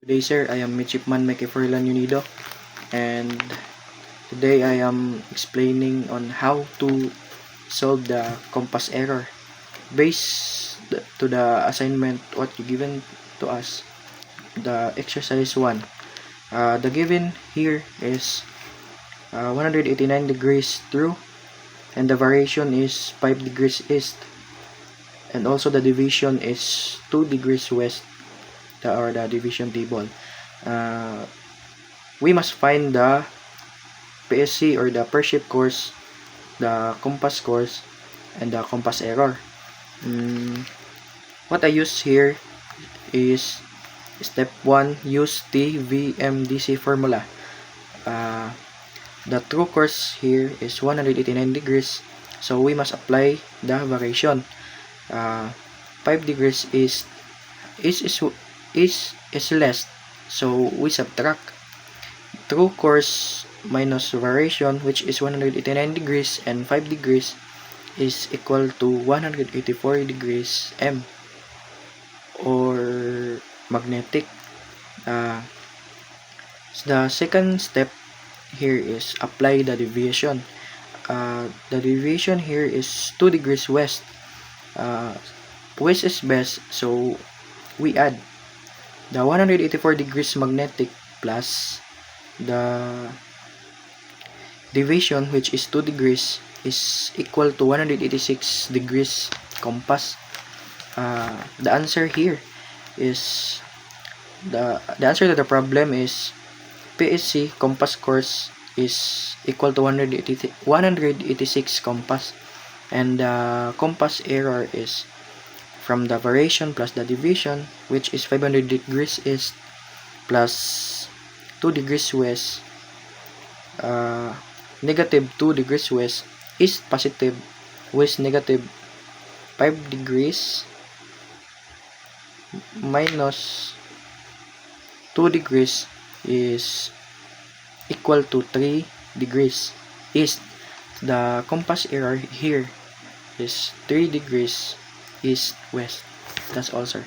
Today, sir, I am Midshipman Mickey Furlan Unido, and today I am explaining on how to solve the compass error based to the assignment what you given to us, the exercise 1. The given here is 189 degrees true, and the variation is 5 degrees east, and also the division is 2 degrees west, or the division table. We must find the PSC or the per ship course, the compass course, and the compass error. What I use here is step 1, use TVMDC formula. The true course here is 189 degrees, so we must apply the variation. 5 degrees is less, so we subtract true course minus variation, which is 189 degrees, and 5 degrees is equal to 184 degrees M, or magnetic. The second step here is apply the deviation. The deviation here is 2 degrees west. West is best, so we add the 184 degrees magnetic plus the deviation, which is 2 degrees, is equal to 186 degrees compass. The answer here is the answer to the problem is PSC compass course is equal to 186 compass, and the compass error is from the variation plus the division, which is 500 degrees east plus 2 degrees west, negative 2 degrees west, east positive, west negative 5 degrees, minus 2 degrees is equal to 3 degrees east. The compass error here is 3 degrees east west. That's all, sir.